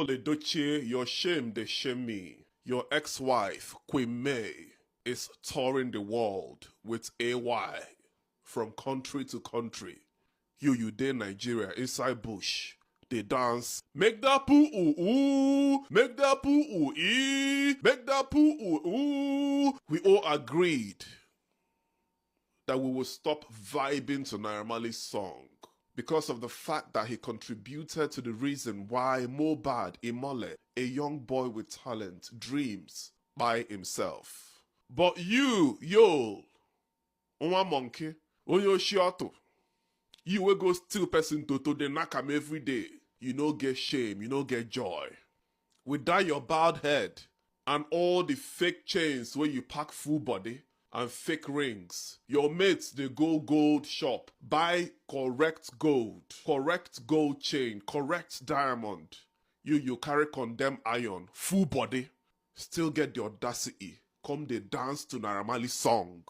Edochie, your shame they shame me. Your ex-wife, Queen May, is touring the world with AY from country to country. You dey Nigeria, inside bush. They dance. Make that poo ooh ooh. Make that poo ooh ee. Make that poo ooh ooh. We all agreed that we will stop vibing to Naira Marley's song because of the fact that he contributed to the reason why Mohbad Imole, a young boy with talent, dreams by himself. But you, Nwa monkey, Onyoshioto, you will go steal person to they knock him every day. You no get shame, you no get joy. With that your bald head and all the fake chains where you pack full body and fake rings, your mates they go gold shop, buy correct gold chain, correct diamond. You carry condemn iron, full body, still get the audacity, come they dance to Naira Marley song.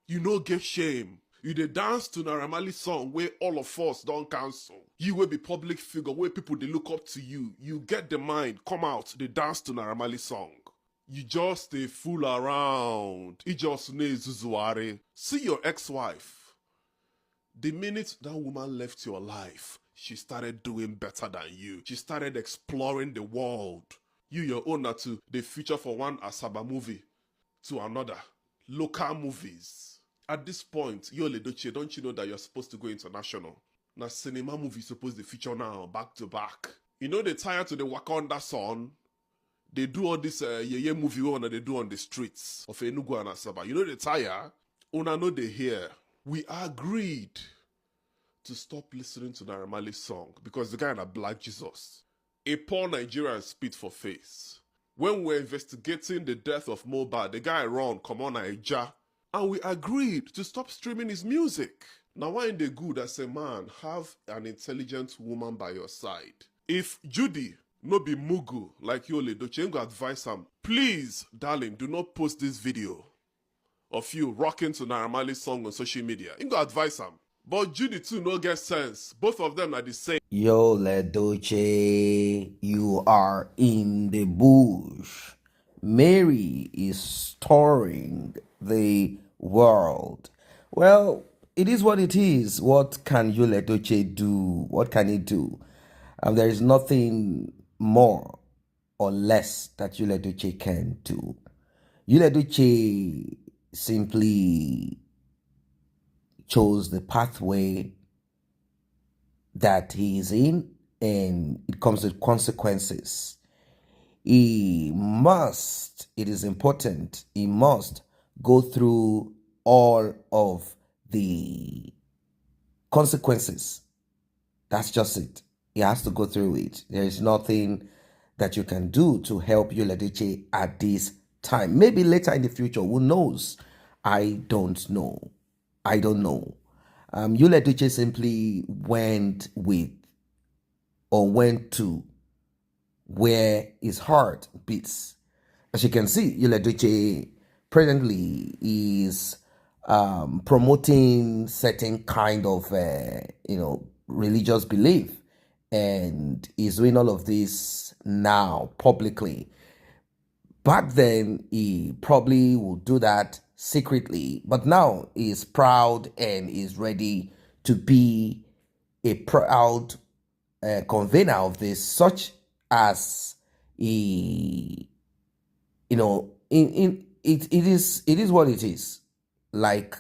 You no get shame. You dey dance to Naira Marley song where all of us don't cancel. You will be public figure where people they look up to you. You get the mind, come out, they dance to Naira Marley song. You just a fool around. You just need Zuzuare. See your ex-wife. The minute that woman left your life, she started doing better than you. She started exploring the world. You your owner to the feature for one Asaba movie to another. Local movies. At this point, yo Edochie, don't you know that you're supposed to go international? Now cinema movie supposed to feature now, back to back. You know they tired to the Wakanda song? They do all this yeye movie one that they do on the streets of Enugu and Asaba. You know they tire? Una know they hear. We agreed to stop listening to Naira Marley's song because the guy had a black Jesus. A poor Nigerian spit for face. When we're investigating the death of Mohbad, the guy run, come on Naija. And we agreed to stop streaming his music. Now why in the good as a man have an intelligent woman by your side? If Judy no be mugu like you Edochie, go advise him, please, darling, do not post this video of you rocking to Naira Marley's song on social media. You go advise him. But Judy too no get sense. Both of them are the same. Yo, Edochie, you are in the bush. Mary is touring the world. Well, it is what it is. What can you Edochie do? What can he do? There is nothing more or less that you Edochie can do. You Edochie simply chose the pathway that he is in, and it comes with consequences. It is important, he must go through all of the consequences. That's just it. He has to go through it. There is nothing that you can do to help you Edochie at this time. Maybe later in the future, who knows? I don't know. You Edochie simply went to where his heart beats. As you can see, you Edochie presently is promoting certain kind of religious belief, and is doing all of this now publicly. Back then, he probably would do that secretly, but now he is proud and is ready to be a proud convener of this, such as he, it is what it is. Like,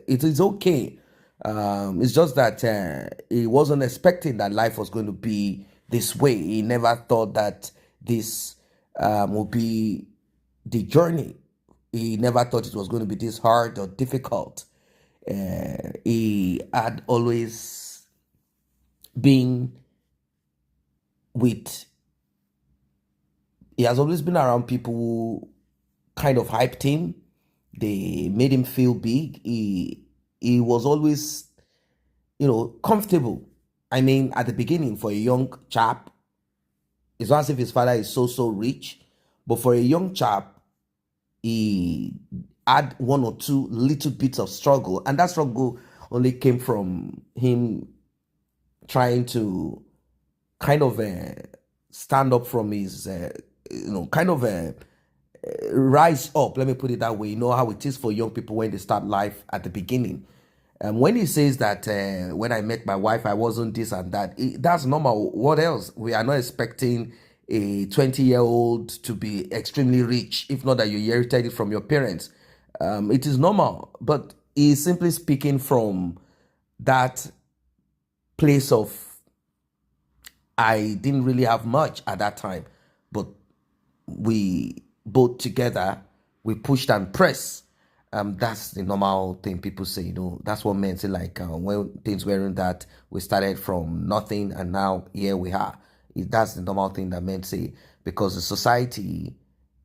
it is okay. It's just that he wasn't expecting that life was going to be this way. He never thought that this would be the journey. He never thought it was going to be this hard or difficult. He had always been he has always been around people who kind of hyped him. They made him feel big. He was always, comfortable. I mean, at the beginning, for a young chap, it's not as if his father is so rich, but for a young chap, he had one or two little bits of struggle, and that struggle only came from him trying to kind of stand up from his, kind of rise up. Let me put it that way. You know how it is for young people when they start life at the beginning. When he says that when I met my wife, I wasn't this and that, that's normal. What else? We are not expecting a 20-year-old to be extremely rich, if not that you inherited it from your parents. It is normal, but he's simply speaking from that place of, I didn't really have much at that time, but we both together, we pushed and pressed. That's the normal thing people say, that's what men say, like when things weren't that, we started from nothing and now here we are. That's the normal thing that men say, because the society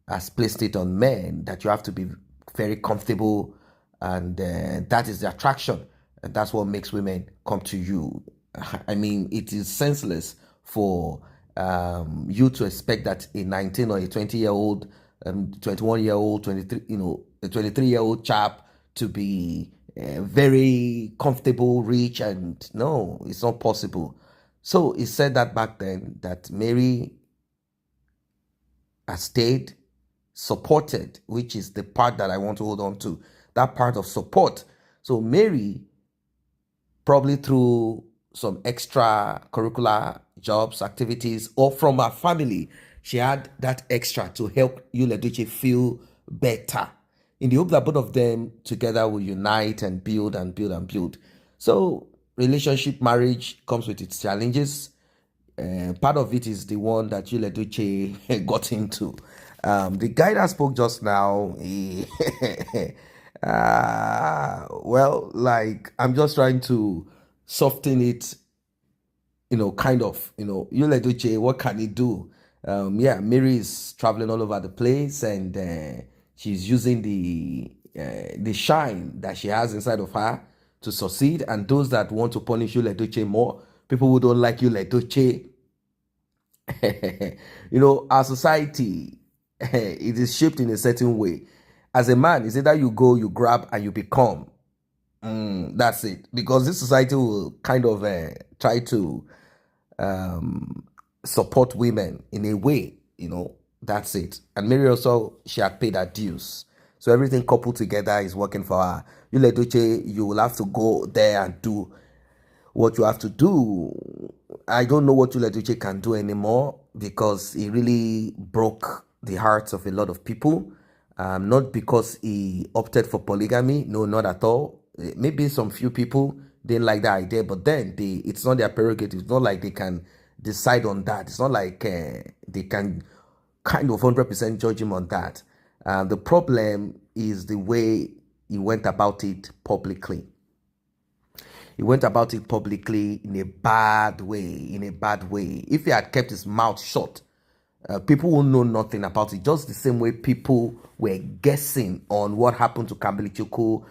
has placed it on men that you have to be very comfortable, and that is the attraction, and that's what makes women come to you. I mean, it is senseless for you to expect that a 19 or a 20-year-old, 21-year-old, 23, a 23-year-old chap to be very comfortable, rich, and no, it's not possible. So he said that back then, that Mary has stayed, supported, which is the part that I want to hold on to, that part of support. So Mary, probably through some extra curricular jobs, activities, or from her family, she had that extra to help Yul Edochie feel better, in the hope that both of them together will unite and build and build and build. So relationship, marriage comes with its challenges. Part of it is the one that Yul Edochie got into. The guy that spoke just now, he well, like, I'm just trying to soften it, kind of, Yul Edochie, what can he do? Yeah, Mary is traveling all over the place, and she's using the shine that she has inside of her to succeed. And those that want to punish Yul Edochie more, people who don't like Yul Edochie, our society, it is shaped in a certain way. As a man, it's either you go, you grab, and you become. That's it. Because this society will kind of try to support women in a way, that's it. And Mary also, she had paid her dues. So everything coupled together is working for her. Yul Edochie, you will have to go there and do what you have to do. I don't know what Yul Edochie can do anymore, because he really broke the hearts of a lot of people. Not because he opted for polygamy, no, not at all. Maybe some few people didn't like that idea, but then it's not their prerogative. It's not like they can decide on that. It's not like they can kind of 100% judge him on that. The problem is the way he went about it publicly. He went about it publicly in a bad way, If he had kept his mouth shut, people will know nothing about it. Just the same way people were guessing on what happened to Kambili Chukwu.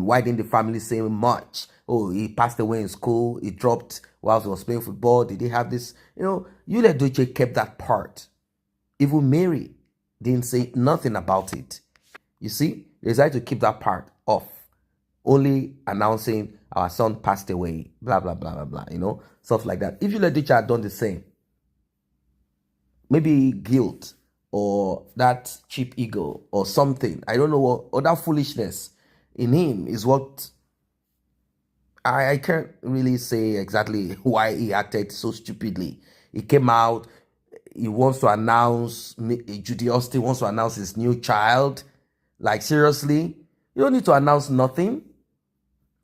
Why didn't the family say much? Oh, he passed away in school. He dropped whilst he was playing football. Did he have this? Yul Edochie kept that part. Even Mary didn't say nothing about it. You see, they decided to keep that part off, only announcing our son passed away, blah, blah, blah, blah, blah, stuff like that. If Yul Edochie had done the same, maybe guilt or that cheap ego or something, I don't know what, or that foolishness in him is what I can't really say exactly why he acted so stupidly. He came out, he wants to announce, Judy Austin wants to announce his new child. Like, seriously, you don't need to announce nothing.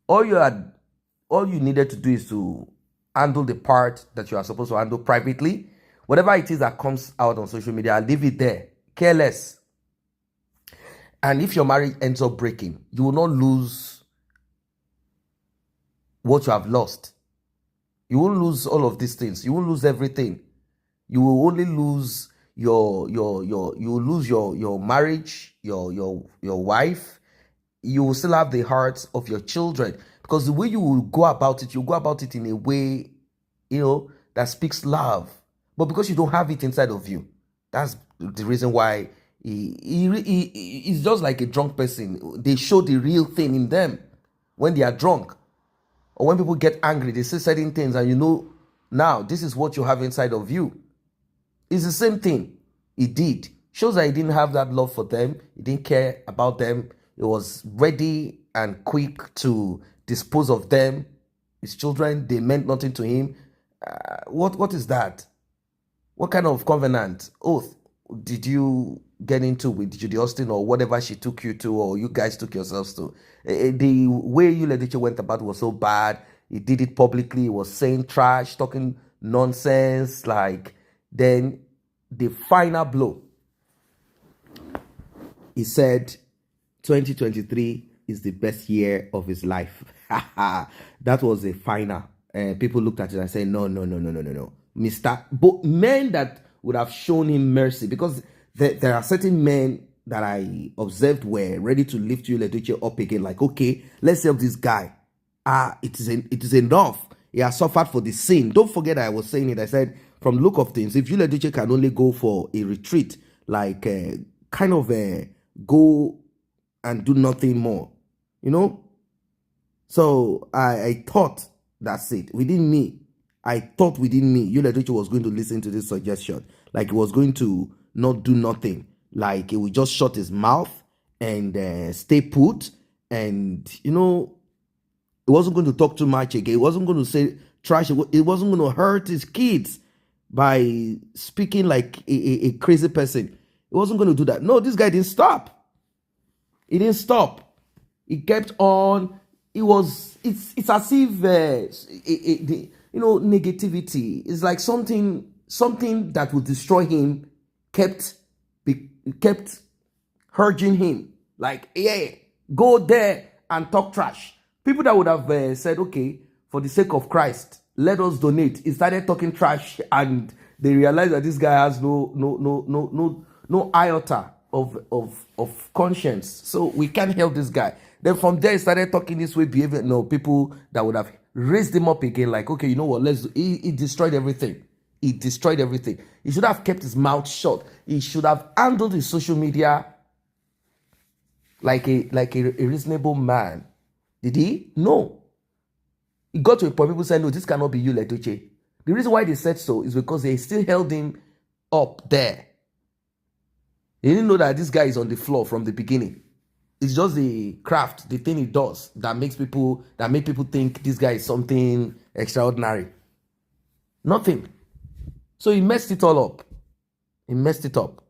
All you needed to do is to handle the part that you are supposed to handle privately. Whatever it is that comes out on social media, leave it there. Careless. And if your marriage ends up breaking, you will not lose what you have lost. You won't lose all of these things. You won't lose everything. You will only lose your marriage, your wife. You will still have the hearts of your children, because the way you will go about it, you go about it in a way, that speaks love. But because you don't have it inside of you, that's the reason why he's just like a drunk person. They show the real thing in them when they are drunk. Or when people get angry, they say certain things, and now this is what you have inside of you. It's the same thing he did. Shows that he didn't have that love for them. He didn't care about them. He was ready and quick to dispose of them. His children, they meant nothing to him. What is that? What kind of covenant, oath did you get into with Judy Austin or whatever she took you to or you guys took yourselves to? The way you Edochie went about was so bad. He did it publicly. He was saying trash, talking nonsense. Like, then the final blow, he said 2023 is the best year of his life. That was a final. People looked at it and said, no. Mr. But men that would have shown him mercy, because there are certain men that I observed were ready to lift Yul Edochie up again. Like, okay, let's help this guy. It is enough. He has suffered for the sin. Don't forget I was saying it. I said, from the look of things, if Yul Edochie can only go for a retreat, like go and do nothing more, So I thought that's it. Within me, Yul Edochie was going to listen to this suggestion. Like, he was going to not do nothing. Like, he would just shut his mouth and stay put. And, he wasn't going to talk too much again. He wasn't going to say trash. It wasn't going to hurt his kids by speaking like a crazy person. He wasn't going to do that. No, this guy didn't stop. He didn't stop. He kept on. It's as if negativity is like something that would destroy him kept urging him, like, yeah, go there and talk trash. People that would have said, okay, for the sake of Christ, let us donate. He started talking trash, and they realized that this guy has no iota of conscience. So we can't help this guy. Then from there, he started talking this way, behavior. No, people that would have raised him up again, like, okay, you know what? He destroyed everything. He destroyed everything. He should have kept his mouth shut. He should have handled his social media like a reasonable man. Did he? No. He got to a point, people said, no, this cannot be Yul Edochie. The reason why they said so is because they still held him up there. They didn't know that this guy is on the floor from the beginning. It's just the craft, the thing he does that make people think this guy is something extraordinary. Nothing. So he messed it all up. He messed it up.